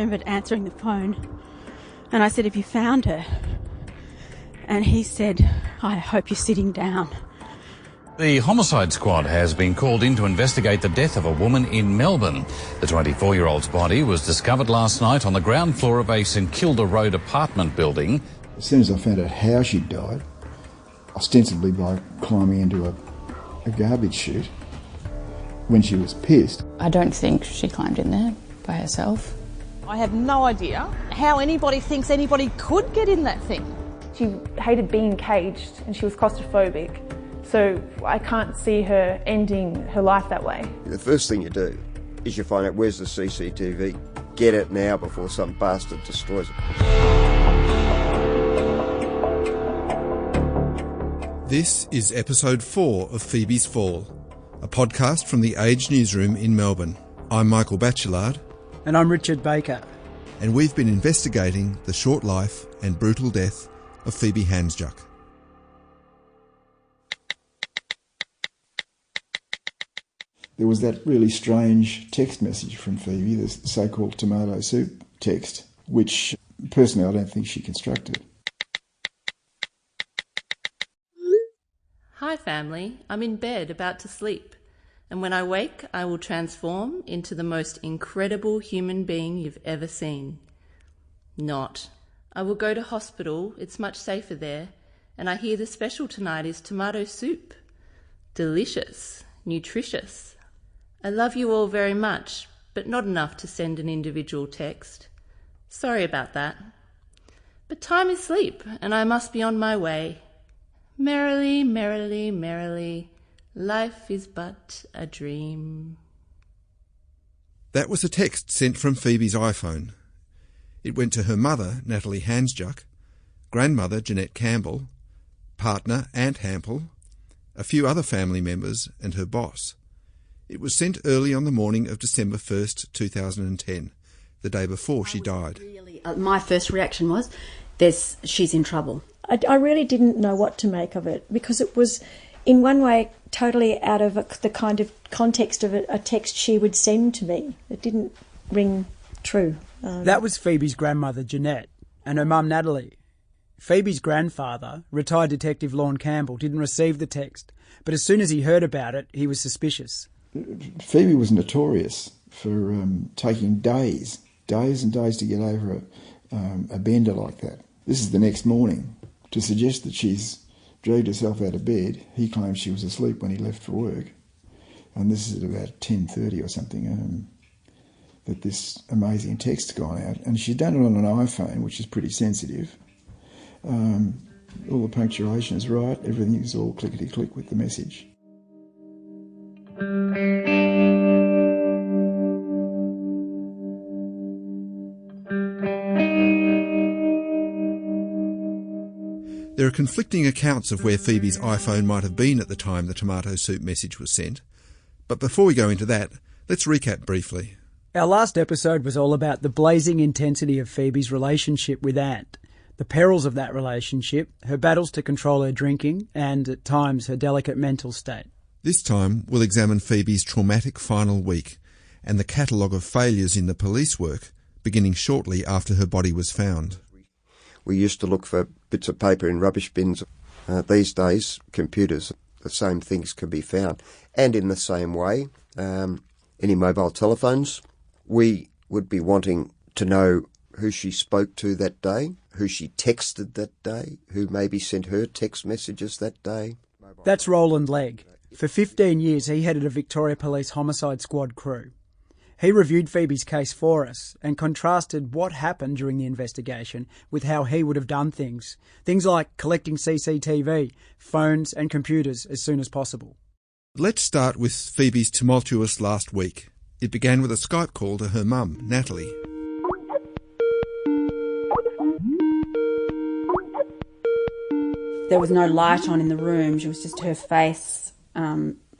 remembered answering the phone and I said, "Have you found her?" And he said, "I hope you're sitting down." The homicide squad has been called in to investigate the death of a woman in Melbourne. The 24-year-old's body was discovered last night on the ground floor of a St Kilda Road apartment building. As soon as I found out how she'd died, ostensibly by climbing into a garbage chute, when she was pissed. I don't think she climbed in there by herself. I have no idea how anybody thinks anybody could get in that thing. She hated being caged and she was claustrophobic, so I can't see her ending her life that way. The first thing you do is you find out where's the CCTV. Get it now before some bastard destroys it. This is episode 4 of Phoebe's Fall, a podcast from the Age newsroom in Melbourne. I'm Michael Batchelard. And I'm Richard Baker. And we've been investigating the short life and brutal death of Phoebe Hansjuk. There was that really strange text message from Phoebe, the so-called tomato soup text, which personally I don't think she constructed. Hi family, I'm in bed about to sleep, and when I wake I will transform into the most incredible human being you've ever seen. Not. I will go to hospital, it's much safer there, and I hear the special tonight is tomato soup. Delicious, nutritious. I love you all very much, but not enough to send an individual text. Sorry about that. But time is sleep, and I must be on my way. Merrily, merrily, merrily, life is but a dream. That was a text sent from Phoebe's iPhone. It went to her mother, Natalie Hansjuk, grandmother, Jeanette Campbell, partner, Aunt Hampel, a few other family members, and her boss. It was sent early on the morning of December 1st, 2010, the day before she died. My first reaction was, she's in trouble. I really didn't know what to make of it because it was, in one way, totally out of the kind of context of a text she would send to me. It didn't ring true. That was Phoebe's grandmother, Jeanette, and her mum, Natalie. Phoebe's grandfather, retired Detective Lorne Campbell, didn't receive the text, but as soon as he heard about it, he was suspicious. Phoebe was notorious for taking days and days to get over a bender like that. This is the next morning. To suggest that she's dragged herself out of bed, he claims she was asleep when he left for work. And this is at about 10:30 or something, that this amazing text's gone out. And she's done it on an iPhone, which is pretty sensitive. All the punctuation is right. Everything is all clickety-click with the message. There are conflicting accounts of where Phoebe's iPhone might have been at the time the tomato soup message was sent. But before we go into that, let's recap briefly. Our last episode was all about the blazing intensity of Phoebe's relationship with Ant, the perils of that relationship, her battles to control her drinking, and, at times, her delicate mental state. This time, we'll examine Phoebe's traumatic final week and the catalogue of failures in the police work, beginning shortly after her body was found. We used to look for bits of paper in rubbish bins. These days, computers, the same things can be found. And in the same way, any mobile telephones, we would be wanting to know who she spoke to that day, who she texted that day, who maybe sent her text messages that day. That's Roland Legg. For 15 years, he headed a Victoria Police homicide squad crew. He reviewed Phoebe's case for us and contrasted what happened during the investigation with how he would have done things. Things like collecting CCTV, phones and computers as soon as possible. Let's start with Phoebe's tumultuous last week. It began with a Skype call to her mum, Natalie. There was no light on in the room. It was just her face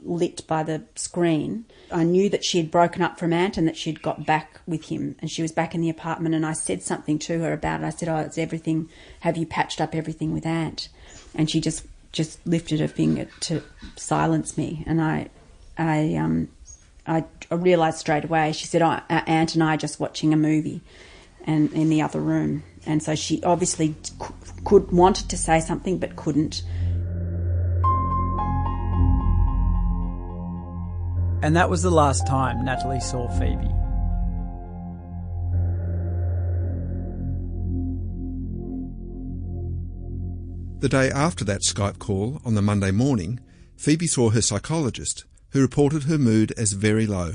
lit by the screen. I knew that she had broken up from Ant and that she'd got back with him and she was back in the apartment, and I said something to her about it. I said, "Oh, it's everything. Have you patched up everything with Ant?" And she just lifted her finger to silence me, and I realised straight away. She said, "Oh, Ant and I are just watching a movie." and in the other room. And so she obviously wanted to say something but couldn't. And that was the last time Natalie saw Phoebe. The day after that Skype call, on the Monday morning, Phoebe saw her psychologist, who reported her mood as very low.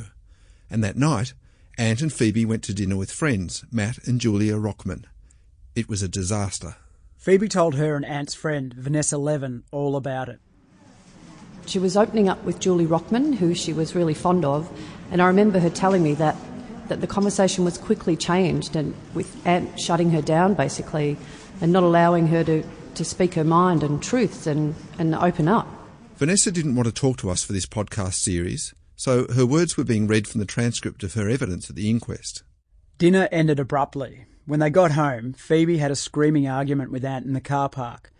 And that night, Ant and Phoebe went to dinner with friends, Matt and Julia Rockman. It was a disaster. Phoebe told her and Ant's friend, Vanessa Levin, all about it. She was opening up with Julie Rockman, who she was really fond of, and I remember her telling me that the conversation was quickly changed, and with Ant shutting her down, basically, and not allowing her to speak her mind and truths and open up. Vanessa didn't want to talk to us for this podcast series, so her words were being read from the transcript of her evidence at the inquest. Dinner ended abruptly. When they got home, Phoebe had a screaming argument with Ant in the car park.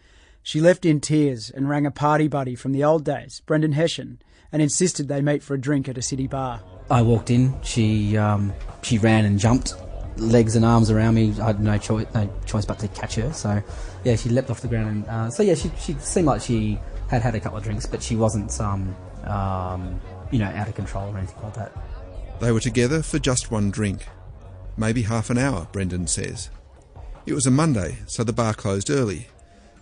She left in tears and rang a party buddy from the old days, Brendan Hessian, and insisted they meet for a drink at a city bar. I walked in, she ran and jumped, legs and arms around me. I had no choice but to catch her. So, yeah, she leapt off the ground. And she seemed like she had a couple of drinks, but she wasn't, out of control or anything like that. They were together for just one drink. Maybe half an hour, Brendan says. It was a Monday, so the bar closed early.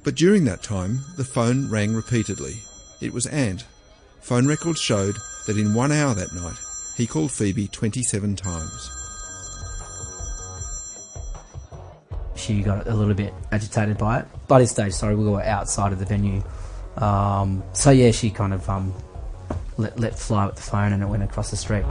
But during that time, the phone rang repeatedly. It was Ant. Phone records showed that in 1 hour that night, he called Phoebe 27 times. She got a little bit agitated by it. By this stage, we were outside of the venue. She kind of let fly with the phone and it went across the street.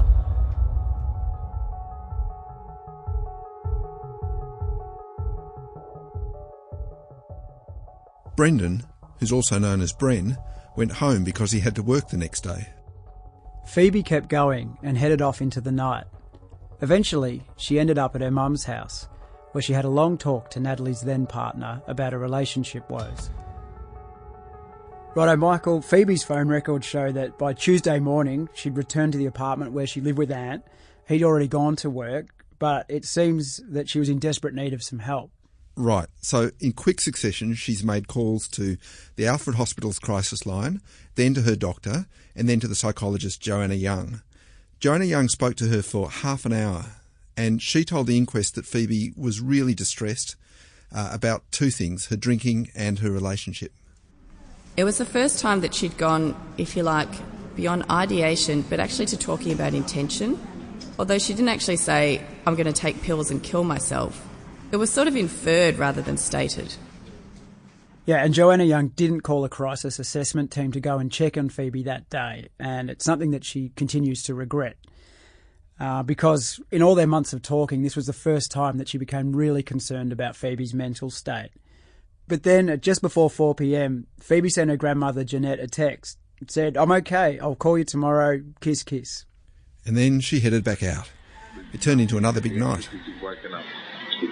Brendan, who's also known as Bren, went home because he had to work the next day. Phoebe kept going and headed off into the night. Eventually, she ended up at her mum's house, where she had a long talk to Natalie's then partner about her relationship woes. Righto, Michael, Phoebe's phone records show that by Tuesday morning she'd returned to the apartment where she lived with Ant. He'd already gone to work, but it seems that she was in desperate need of some help. Right, so in quick succession she's made calls to the Alfred Hospital's crisis line, then to her doctor, and then to the psychologist Joanna Young. Joanna Young spoke to her for half an hour, and she told the inquest that Phoebe was really distressed about two things, her drinking and her relationship. It was the first time that she'd gone, if you like, beyond ideation, but actually to talking about intention. Although she didn't actually say, I'm going to take pills and kill myself. It was sort of inferred rather than stated. Yeah, and Joanna Young didn't call a crisis assessment team to go and check on Phoebe that day, and it's something that she continues to regret. Because in all their months of talking, this was the first time that she became really concerned about Phoebe's mental state. But then, at just before 4 p.m, Phoebe sent her grandmother Jeanette a text. It said, I'm okay, I'll call you tomorrow, kiss, kiss. And then she headed back out. It turned into another big night.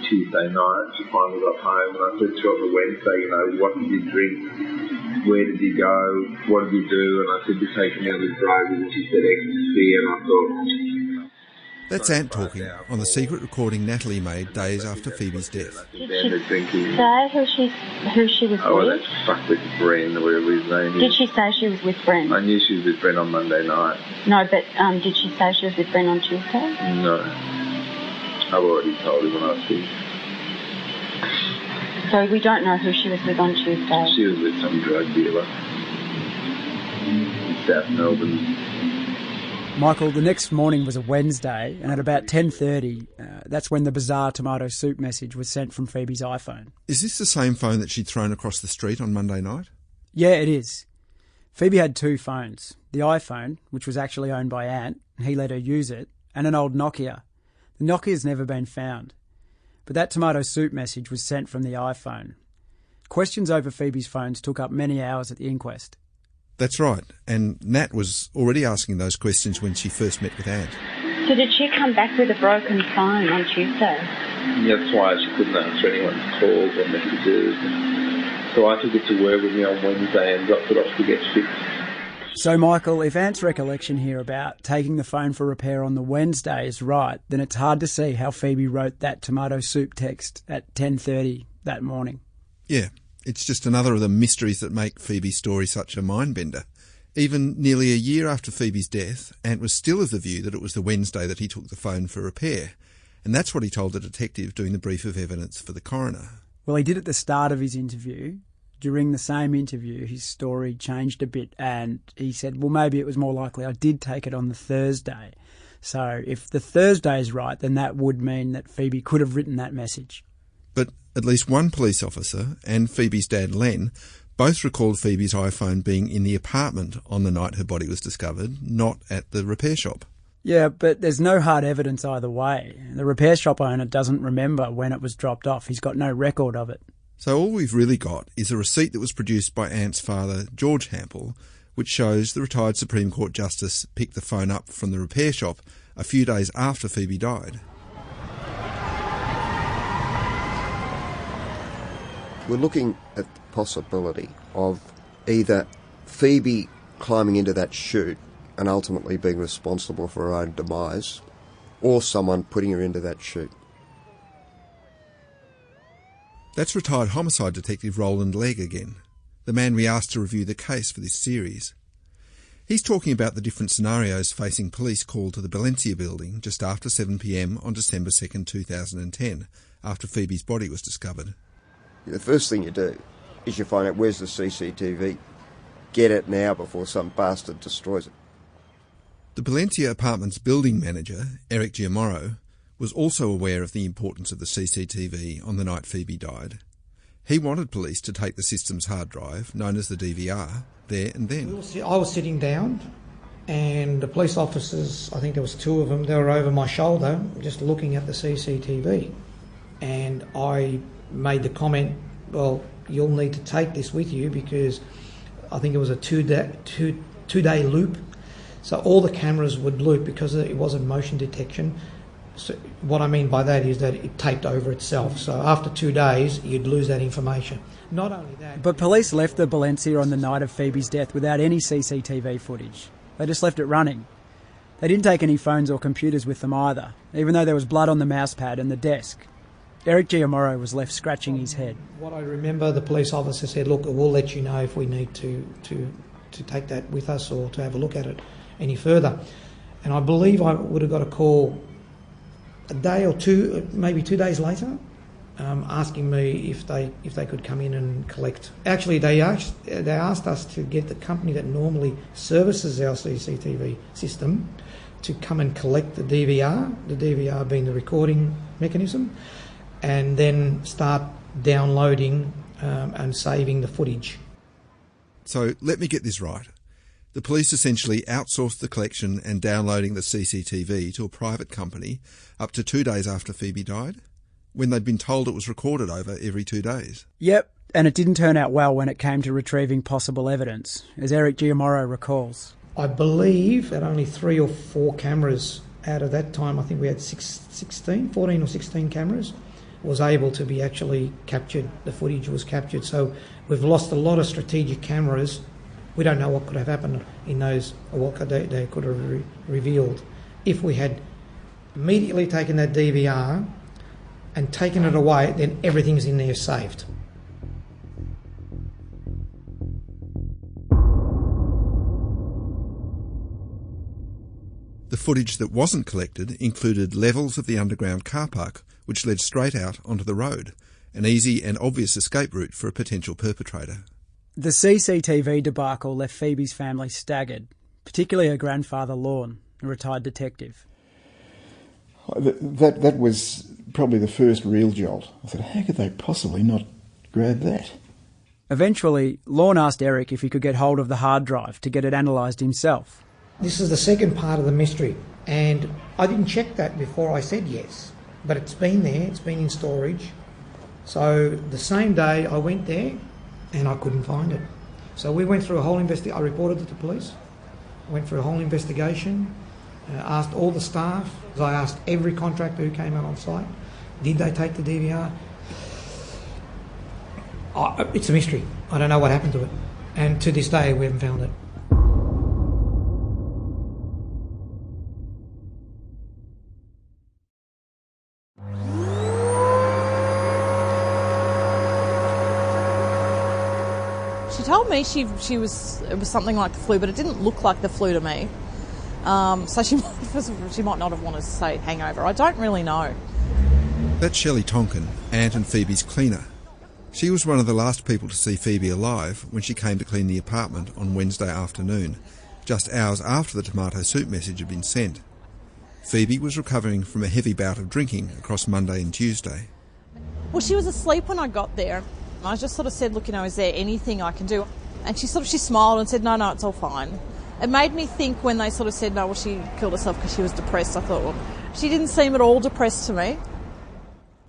Tuesday night, she finally got home, and I said to her on the Wednesday, what did you drink? Where did you go? What did you do? And I said, you're taking me on the drive, and she said ecstasy, and I thought... That's Ant talking on the secret recording Natalie made days after Phoebe's death. Did she say who she was with? Oh, that's fuck with Bren, or whatever his name is. Did she say she was with Bren? I knew she was with Bren on Monday night. No, but did she say she was with Bren on Tuesday? No. I've already told him when I was here. So we don't know who she was with on Tuesday? She was with some drug dealer in South Melbourne. Michael, the next morning was a Wednesday, and at about 10:30, that's when the bizarre tomato soup message was sent from Phoebe's iPhone. Is this the same phone that she'd thrown across the street on Monday night? Yeah, it is. Phoebe had two phones. The iPhone, which was actually owned by Ant, and he let her use it, and an old Nokia. The Nokia's never been found. But that tomato soup message was sent from the iPhone. Questions over Phoebe's phones took up many hours at the inquest. That's right, and Nat was already asking those questions when she first met with Ant. So did she come back with a broken phone on Tuesday? That's why she couldn't answer anyone's calls or messages. So I took it to work with me on Wednesday and dropped it off to get fixed. So, Michael, if Ant's recollection here about taking the phone for repair on the Wednesday is right, then it's hard to see how Phoebe wrote that tomato soup text at 10:30 that morning. Yeah, it's just another of the mysteries that make Phoebe's story such a mind-bender. Even nearly a year after Phoebe's death, Ant was still of the view that it was the Wednesday that he took the phone for repair, and that's what he told the detective doing the brief of evidence for the coroner. Well, he did at the start of his interview. During the same interview, his story changed a bit, and he said, well, maybe it was more likely I did take it on the Thursday. So if the Thursday is right, then that would mean that Phoebe could have written that message. But at least one police officer and Phoebe's dad, Len, both recalled Phoebe's iPhone being in the apartment on the night her body was discovered, not at the repair shop. Yeah, but there's no hard evidence either way. The repair shop owner doesn't remember when it was dropped off. He's got no record of it. So all we've really got is a receipt that was produced by Ant's father, George Hampel, which shows the retired Supreme Court Justice picked the phone up from the repair shop a few days after Phoebe died. We're looking at the possibility of either Phoebe climbing into that chute and ultimately being responsible for her own demise, or someone putting her into that chute. That's retired homicide detective Roland Legg again, the man we asked to review the case for this series. He's talking about the different scenarios facing police called to the Valencia building just after 7 p.m. on December 2nd, 2010, after Phoebe's body was discovered. The first thing you do is you find out where's the CCTV. Get it now before some bastard destroys it. The Valencia Apartments building manager, Eric Giamorro, was also aware of the importance of the CCTV on the night Phoebe died. He wanted police to take the system's hard drive, known as the DVR, there and then. I was sitting down and the police officers, I think there was two of them, they were over my shoulder just looking at the CCTV. And I made the comment, well, you'll need to take this with you because I think it was a two-day loop. So all the cameras would loop because it wasn't motion detection. So what I mean by that is that it taped over itself. So after 2 days, you'd lose that information. Not only that... But police left the Valencia on the night of Phoebe's death without any CCTV footage. They just left it running. They didn't take any phones or computers with them either, even though there was blood on the mousepad and the desk. Eric Giamorro was left scratching his head. What I remember, the police officer said, look, we'll let you know if we need to take that with us or to have a look at it any further. And I believe I would have got a call a day or two, maybe 2 days later, asking me if they could come in and collect. Actually, they asked us to get the company that normally services our CCTV system to come and collect the DVR being the recording mechanism, and then start downloading and saving the footage. So let me get this right. The police essentially outsourced the collection and downloading the CCTV to a private company up to 2 days after Phoebe died, when they'd been told it was recorded over every 2 days. Yep, and it didn't turn out well when it came to retrieving possible evidence, as Eric Giamorro recalls. I believe that only 3 or 4 cameras out of that time, I think we had 14 or 16 cameras, was able to be actually captured. The footage was captured. So we've lost a lot of strategic cameras. We don't know what could have happened in those, or what they could have revealed. If we had immediately taken that DVR and taken it away, then everything's in there saved. The footage that wasn't collected included levels of the underground car park, which led straight out onto the road, an easy and obvious escape route for a potential perpetrator. The CCTV debacle left Phoebe's family staggered, particularly her grandfather Lorne, a retired detective. That was probably the first real jolt. I thought, how could they possibly not grab that? Eventually, Lorne asked Eric if he could get hold of the hard drive to get it analysed himself. This is the second part of the mystery, and I didn't check that before I said yes, but it's been there, it's been in storage. So the same day I went there and I couldn't find it. So we went through a whole investigation. I reported it to police, went through a whole investigation, asked all the staff. I asked every contractor who came out on site, did they take the DVR? It's a mystery. I don't know what happened to it. And to this day, we haven't found it. She told me it was something like the flu, but it didn't look like the flu to me. So she might not have wanted to say hangover. I don't really know. That's Shelley Tonkin, Ant and Phoebe's cleaner. She was one of the last people to see Phoebe alive when she came to clean the apartment on Wednesday afternoon, just hours after the tomato soup message had been sent. Phoebe was recovering from a heavy bout of drinking across Monday and Tuesday. Well, she was asleep when I got there. I just sort of said, look, is there anything I can do? And she smiled and said, no, it's all fine. It made me think when they sort of said, no, well, she killed herself because she was depressed. I thought, well, she didn't seem at all depressed to me.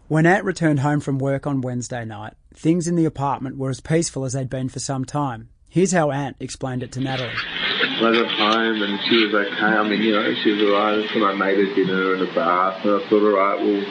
When Ant returned home from work on Wednesday night, things in the apartment were as peaceful as they'd been for some time. Here's how Ant explained it to Natalie. I got home and she was okay. I mean, she was all right. So I made her dinner and a bath. And I thought, all right, well,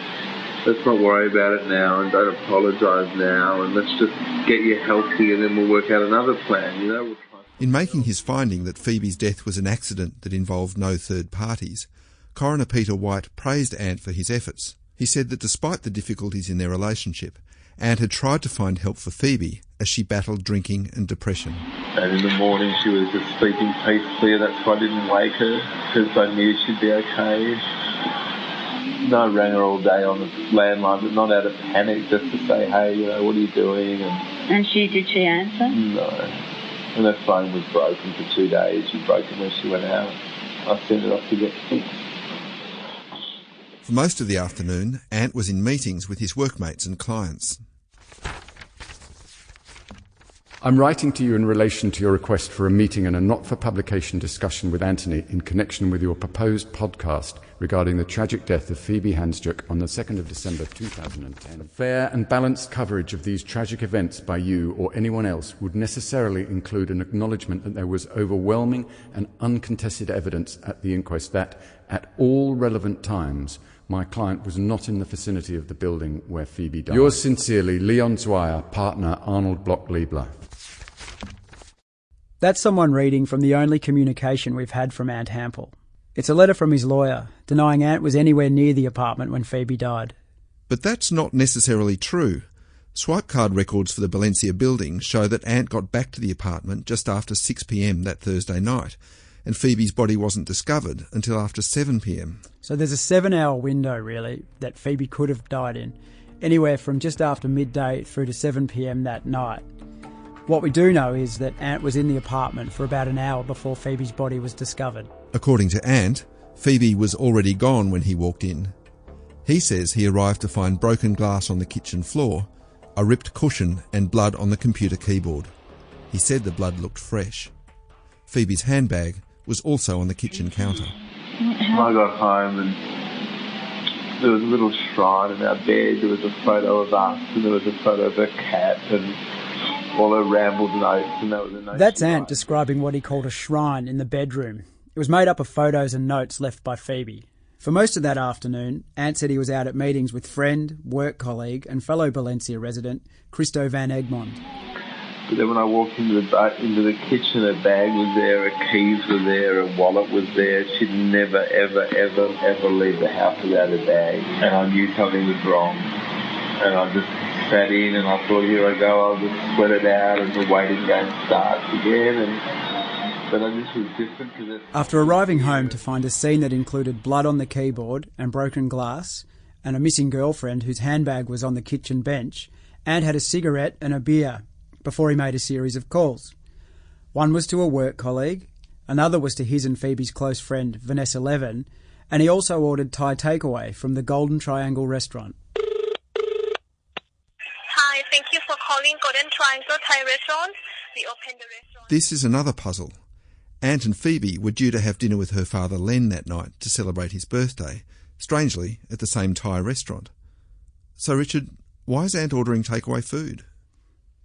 let's not worry about it now and don't apologise now. And let's just get you healthy and then we'll work out another plan, We'll try. In making his finding that Phoebe's death was an accident that involved no third parties, Coroner Peter White praised Ant for his efforts. He said that despite the difficulties in their relationship, Ant had tried to find help for Phoebe as she battled drinking and depression. And in the morning she was just sleeping peacefully, and that's why I didn't wake her, because I knew she'd be okay. I rang her all day on the landline, but not out of panic, just to say, hey, what are you doing? And did she answer? No. And her phone was broken for 2 days. She broke it when she went out. I sent it off to get fixed. For most of the afternoon, Ant was in meetings with his workmates and clients. I'm writing to you in relation to your request for a meeting and a not-for-publication discussion with Anthony in connection with your proposed podcast regarding the tragic death of Phoebe Hansjuk on the 2nd of December 2010. Fair and balanced coverage of these tragic events by you or anyone else would necessarily include an acknowledgement that there was overwhelming and uncontested evidence at the inquest that, at all relevant times, my client was not in the vicinity of the building where Phoebe died. Yours sincerely, Leon Zweier, partner Arnold Bloch-Liebler. That's someone reading from the only communication we've had from Ant Hampel. It's a letter from his lawyer, denying Ant was anywhere near the apartment when Phoebe died. But that's not necessarily true. Swipe card records for the Valencia building show that Ant got back to the apartment just after 6 p.m. that Thursday night, and Phoebe's body wasn't discovered until after 7 p.m. So there's a 7-hour window, really, that Phoebe could have died in, anywhere from just after midday through to 7 p.m. that night. What we do know is that Ant was in the apartment for about an hour before Phoebe's body was discovered. According to Ant, Phoebe was already gone when he walked in. He says he arrived to find broken glass on the kitchen floor, a ripped cushion and blood on the computer keyboard. He said the blood looked fresh. Phoebe's handbag was also on the kitchen counter. I got home and there was a little shrine in our bed. There was a photo of us and there was a photo of a cat and all her rambled notes, and that was a note. That's Ant describing what he called a shrine in the bedroom. It was made up of photos and notes left by Phoebe. For most of that afternoon, Ant said he was out at meetings with friend, work colleague and fellow Valencia resident, Christo van Egmond. But then when I walked into the kitchen, her bag was there, her keys were there, her wallet was there. She'd never, ever, ever, ever leave the house without her bag. And I knew something was wrong. And I just sat in and I thought, here I go, I'll just sweat it out and the waiting game starts again. But I just was different to this. After arriving home to find a scene that included blood on the keyboard and broken glass and a missing girlfriend whose handbag was on the kitchen bench, Ant had a cigarette and a beer before he made a series of calls. One was to a work colleague, another was to his and Phoebe's close friend Vanessa Levin, and he also ordered Thai takeaway from the Golden Triangle restaurant. Hi, thank you for calling Golden Triangle Thai restaurant. We opened the restaurant. This is another puzzle. Ant and Phoebe were due to have dinner with her father Len that night to celebrate his birthday, strangely at the same Thai restaurant. So Richard, why is Ant ordering takeaway food?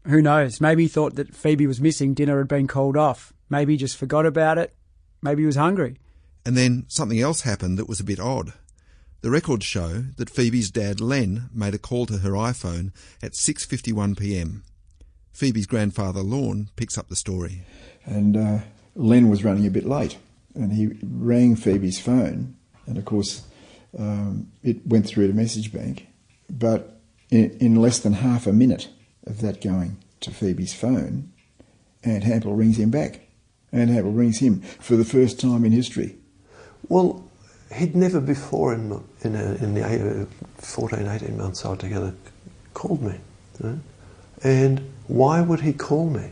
Who knows? Maybe he thought that Phoebe was missing, dinner had been called off. Maybe he just forgot about it. Maybe he was hungry. And then something else happened that was a bit odd. The records show that Phoebe's dad Len made a call to her iPhone at 6:51 p.m. Phoebe's grandfather Lorne picks up the story. And Len was running a bit late and he rang Phoebe's phone and of course it went through to message bank, but in less than half a minute of that going to Phoebe's phone, Aunt Hampel rings him back. Aunt Hampel rings him for the first time in history. Well, he'd never before in the 14, 18 months altogether called me. Right? And why would he call me?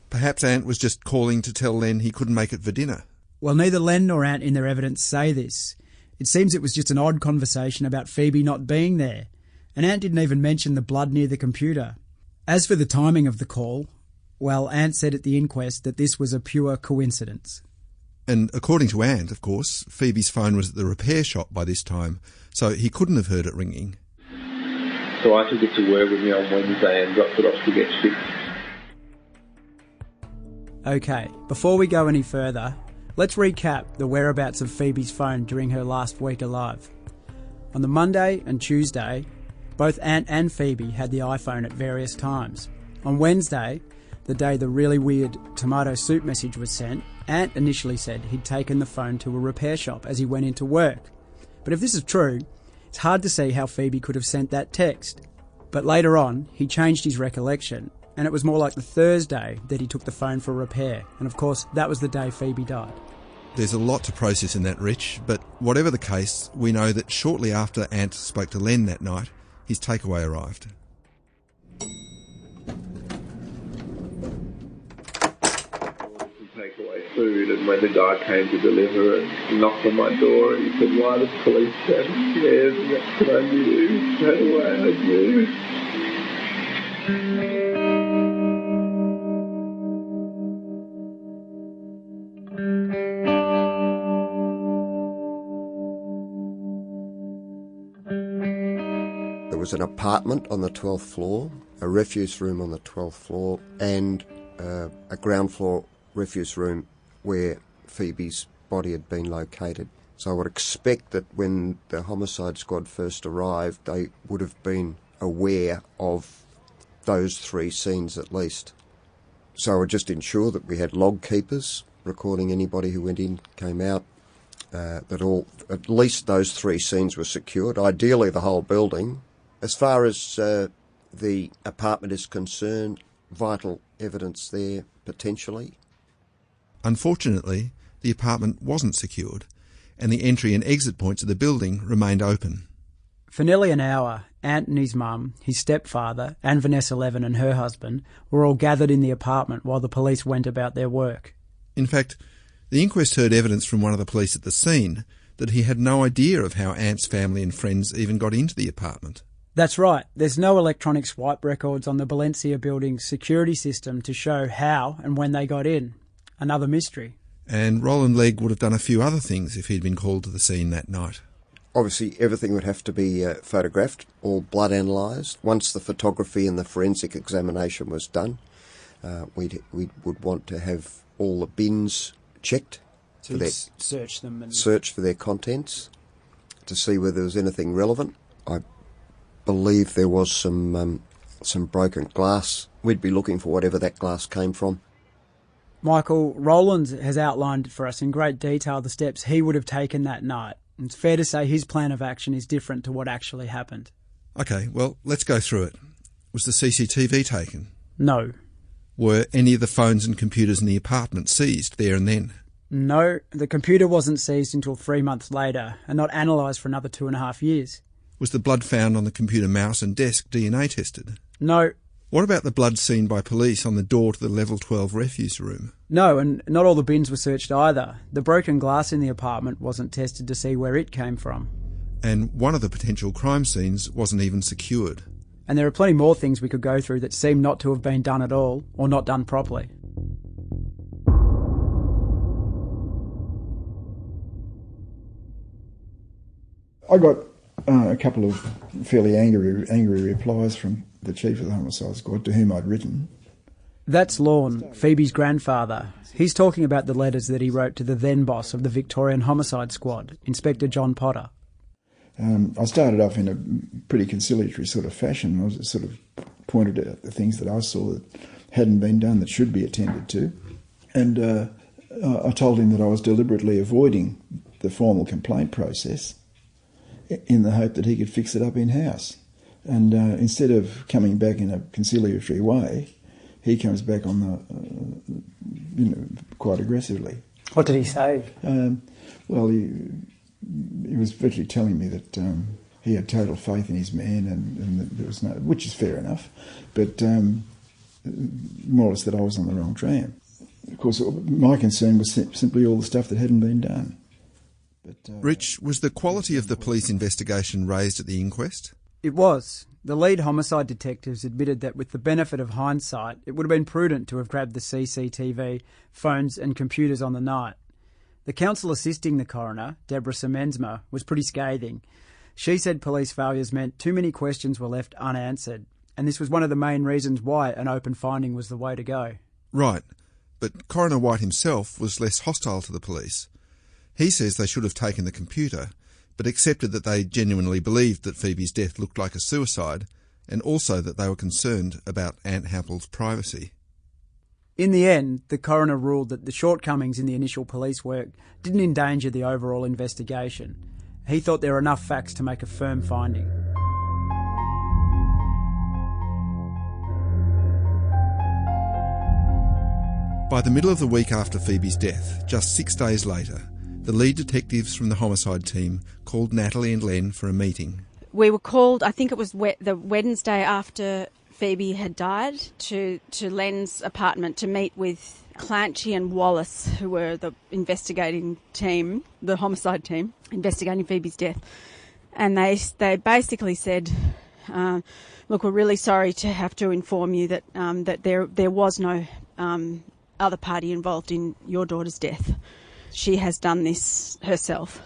Perhaps Aunt was just calling to tell Len he couldn't make it for dinner. Well, neither Len nor Aunt in their evidence say this. It seems it was just an odd conversation about Phoebe not being there, and Aunt didn't even mention the blood near the computer. As for the timing of the call, well, Aunt said at the inquest that this was a pure coincidence. And according to Aunt, of course, Phoebe's phone was at the repair shop by this time, so he couldn't have heard it ringing. So I took it to work with me on Wednesday and dropped it off to get fixed. Okay, before we go any further, let's recap the whereabouts of Phoebe's phone during her last week alive. On the Monday and Tuesday, both Aunt and Phoebe had the iPhone at various times. On Wednesday, the day the really weird tomato soup message was sent, Aunt initially said he'd taken the phone to a repair shop as he went into work. But if this is true, it's hard to see how Phoebe could have sent that text. But later on, he changed his recollection, and it was more like the Thursday that he took the phone for repair. And of course, that was the day Phoebe died. There's a lot to process in that, Rich, but whatever the case, we know that shortly after Aunt spoke to Len that night, his takeaway arrived. Take away food, and when the guy came to deliver it, he knocked on my door and he said, "Why the police stand scared?" And that's what I knew. Straight away I knew. There was an apartment on the 12th floor, a refuse room on the 12th floor, and a ground floor refuse room where Phoebe's body had been located. So I would expect that when the homicide squad first arrived, they would have been aware of those three scenes at least. So I would just ensure that we had log keepers recording anybody who went in, came out, that at least those three scenes were secured, ideally the whole building. As far as the apartment is concerned, vital evidence there potentially. Unfortunately, the apartment wasn't secured, and the entry and exit points of the building remained open. For nearly an hour, Aunt and his mum, his stepfather, and Vanessa Levin and her husband were all gathered in the apartment while the police went about their work. In fact, the inquest heard evidence from one of the police at the scene that he had no idea of how Aunt's family and friends even got into the apartment. That's right. There's no electronic swipe records on the Valencia building's security system to show how and when they got in. Another mystery. And Roland Legg would have done a few other things if he'd been called to the scene that night. Obviously, everything would have to be photographed, all blood analysed. Once the photography and the forensic examination was done, we would want to have all the bins checked. So search them and search for their contents to see whether there was anything relevant. I believe there was some broken glass. We'd be looking for whatever that glass came from. Michael, Roland has outlined for us in great detail the steps he would have taken that night. It's fair to say his plan of action is different to what actually happened. OK, well, let's go through it. Was the CCTV taken? No. Were any of the phones and computers in the apartment seized there and then? No, the computer wasn't seized until 3 months later and not analysed for another 2.5 years. Was the blood found on the computer mouse and desk DNA tested? No. What about the blood seen by police on the door to the level 12 refuse room? No, and not all the bins were searched either. The broken glass in the apartment wasn't tested to see where it came from. And one of the potential crime scenes wasn't even secured. And there are plenty more things we could go through that seem not to have been done at all, or not done properly. I got a couple of fairly angry replies from the chief of the homicide squad to whom I'd written. That's Lorne, Phoebe's grandfather. He's talking about the letters that he wrote to the then boss of the Victorian Homicide Squad, Inspector John Potter. I started off in a pretty conciliatory sort of fashion. I was sort of pointed out the things that I saw that hadn't been done that should be attended to. And I told him that I was deliberately avoiding the formal complaint process in the hope that he could fix it up in-house. And instead of coming back in a conciliatory way, he comes back on the, quite aggressively. What did he say? Well, he was virtually telling me that he had total faith in his man, and that there was no, which is fair enough, but more or less that I was on the wrong tram. Of course, my concern was simply all the stuff that hadn't been done. Rich, was the quality of the police investigation raised at the inquest? It was. The lead homicide detectives admitted that with the benefit of hindsight, it would have been prudent to have grabbed the CCTV, phones and computers on the night. The counsel assisting the coroner, Deborah Semensma, was pretty scathing. She said police failures meant too many questions were left unanswered, and this was one of the main reasons why an open finding was the way to go. Right, but Coroner White himself was less hostile to the police. He says they should have taken the computer, but accepted that they genuinely believed that Phoebe's death looked like a suicide, and also that they were concerned about Aunt Hampel's privacy. In the end, the coroner ruled that the shortcomings in the initial police work didn't endanger the overall investigation. He thought there were enough facts to make a firm finding. By the middle of the week after Phoebe's death, just 6 days later, the lead detectives from the homicide team called Natalie and Len for a meeting. We were called, I think it was the Wednesday after Phoebe had died, to Len's apartment to meet with Clancy and Wallace, who were the investigating team, the homicide team, investigating Phoebe's death. And they basically said, look, we're really sorry to have to inform you that that there was no other party involved in your daughter's death. She has done this herself.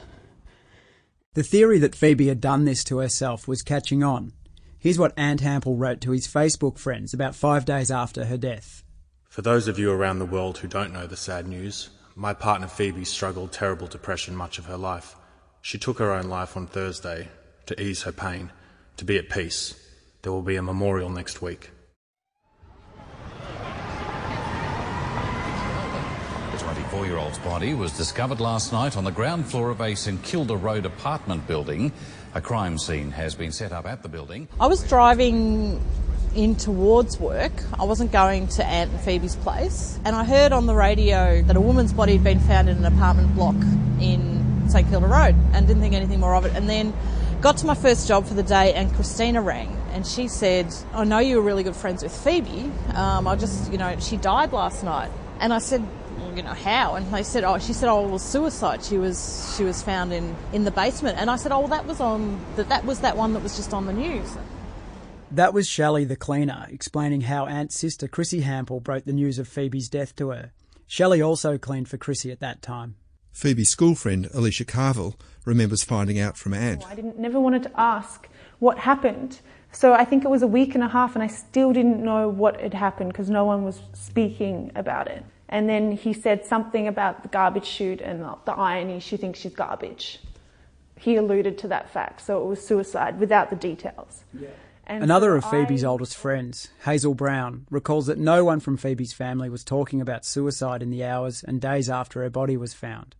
The theory that Phoebe had done this to herself was catching on. Here's what Aunt Hampel wrote to his Facebook friends about 5 days after her death. For those of you around the world who don't know the sad news, my partner Phoebe struggled terrible depression much of her life. She took her own life on Thursday to ease her pain, to be at peace. There will be a memorial next week. The 24-year-old's body was discovered last night on the ground floor of a St Kilda Road apartment building. A crime scene has been set up at the building. I was driving in towards work. I wasn't going to Aunt and Phoebe's place, and I heard on the radio that a woman's body had been found in an apartment block in St Kilda Road, and didn't think anything more of it. And then got to my first job for the day, and Christina rang, and she said, I know you were really good friends with Phoebe. She died last night. And I said, how? And they said, she said, it was suicide. She was found in the basement. And I said, that was that one that was just on the news. That was Shelley the cleaner, explaining how Aunt's sister Chrissy Hampel broke the news of Phoebe's death to her. Shelley also cleaned for Chrissy at that time. Phoebe's school friend Alicia Carville remembers finding out from Aunt. I never wanted to ask what happened. So I think it was a week and a half and I still didn't know what had happened because no one was speaking about it. And then he said something about the garbage chute and the irony, she thinks she's garbage. He alluded to that fact, so it was suicide without the details. Yeah. Another of Phoebe's oldest friends, Hazel Brown, recalls that no one from Phoebe's family was talking about suicide in the hours and days after her body was found.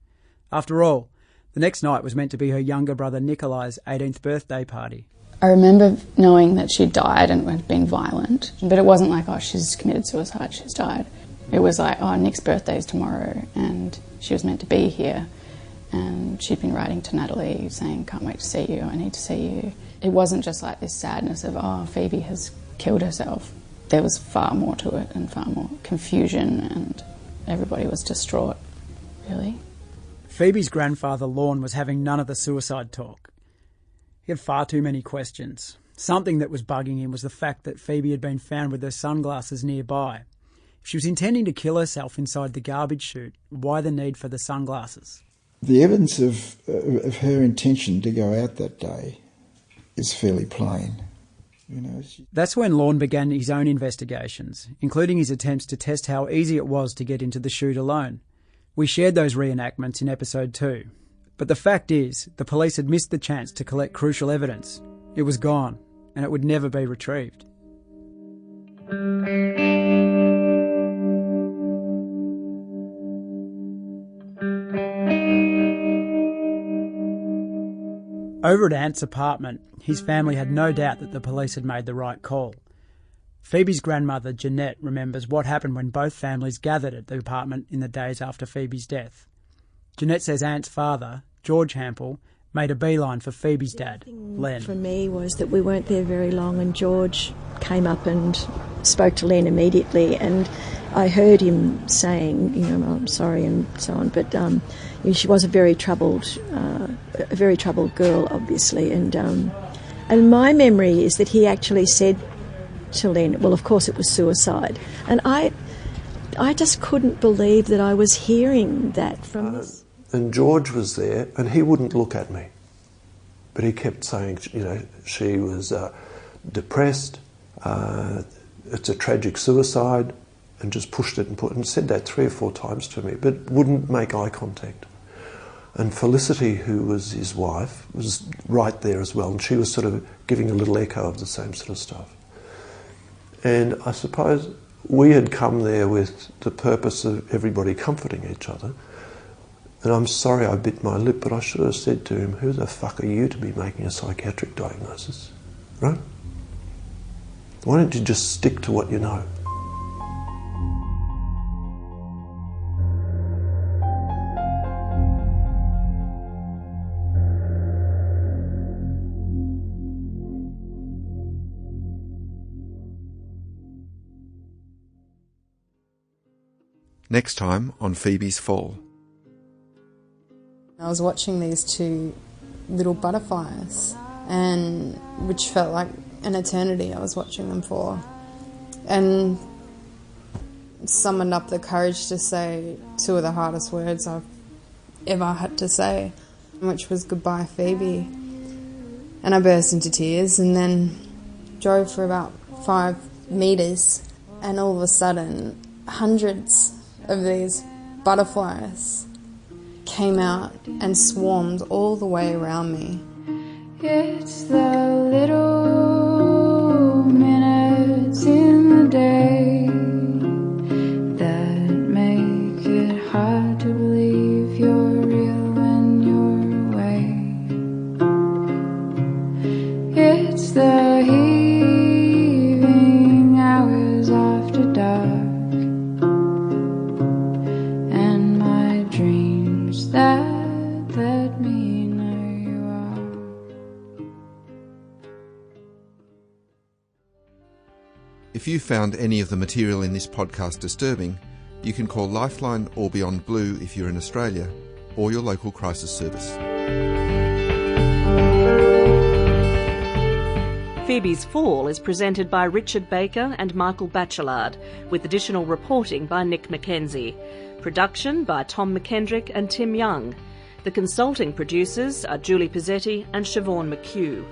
After all, the next night was meant to be her younger brother Nikolai's 18th birthday party. I remember knowing that she'd died and had been violent, but it wasn't like, she's committed suicide, she's died. It was like, Nick's birthday's tomorrow and she was meant to be here, and she'd been writing to Natalie saying, can't wait to see you, I need to see you. It wasn't just like this sadness of, Phoebe has killed herself. There was far more to it and far more confusion, and everybody was distraught, really. Phoebe's grandfather Lorne was having none of the suicide talk. He had far too many questions. Something that was bugging him was the fact that Phoebe had been found with her sunglasses nearby. If she was intending to kill herself inside the garbage chute, why the need for the sunglasses? The evidence of her intention to go out that day is fairly plain. That's when Lorne began his own investigations, including his attempts to test how easy it was to get into the chute alone. We shared those reenactments in episode 2. But the fact is, the police had missed the chance to collect crucial evidence. It was gone, and it would never be retrieved. Over at Ant's apartment, his family had no doubt that the police had made the right call. Phoebe's grandmother, Jeanette, remembers what happened when both families gathered at the apartment in the days after Phoebe's death. Jeanette says Ant's father, George Hampel, made a beeline for Phoebe's dad, Len. For me was that we weren't there very long and George came up and spoke to Len immediately, and I heard him saying, I'm sorry and so on, but she was a very troubled girl, obviously, and my memory is that he actually said to Len, well, of course it was suicide, and I just couldn't believe that I was hearing that from this. And George was there, and he wouldn't look at me. But he kept saying, she was depressed, it's a tragic suicide, and just pushed it and said that 3 or 4 times to me, but wouldn't make eye contact. And Felicity, who was his wife, was right there as well, and she was sort of giving a little echo of the same sort of stuff. And I suppose we had come there with the purpose of everybody comforting each other. And I'm sorry I bit my lip, but I should have said to him, who the fuck are you to be making a psychiatric diagnosis, right? Why don't you just stick to what you know? Next time on Phoebe's Fall. I was watching these 2 little butterflies, and which felt like an eternity I was watching them for, and summoned up the courage to say 2 of the hardest words I've ever had to say, which was goodbye, Phoebe. And I burst into tears and then drove for about 5 metres, and all of a sudden hundreds of these butterflies came out and swarmed all the way around me. It's the little minutes in the day that make it hard to believe you're real when you're away. It's the heaving hours after dark, and my dreams that let me know you are. If you found any of the material in this podcast disturbing, you can call Lifeline or Beyond Blue if you're in Australia, or your local crisis service. Phoebe's Fall is presented by Richard Baker and Michael Batchelard, with additional reporting by Nick McKenzie. Production by Tom McKendrick and Tim Young. The consulting producers are Julie Pizzetti and Siobhan McHugh.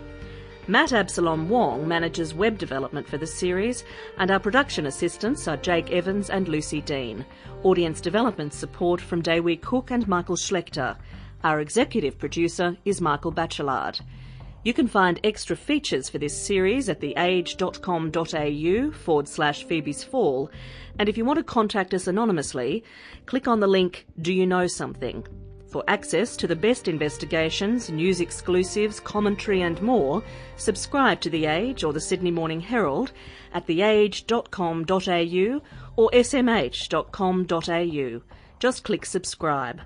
Matt Absalom Wong manages web development for the series, and our production assistants are Jake Evans and Lucy Dean. Audience development support from Daewee Cook and Michael Schlechter. Our executive producer is Michael Batchelard. You can find extra features for this series at theage.com.au/Phoebe's Fall, and if you want to contact us anonymously, click on the link Do You Know Something? For access to the best investigations, news exclusives, commentary and more, subscribe to The Age or the Sydney Morning Herald at theage.com.au or smh.com.au. Just click subscribe.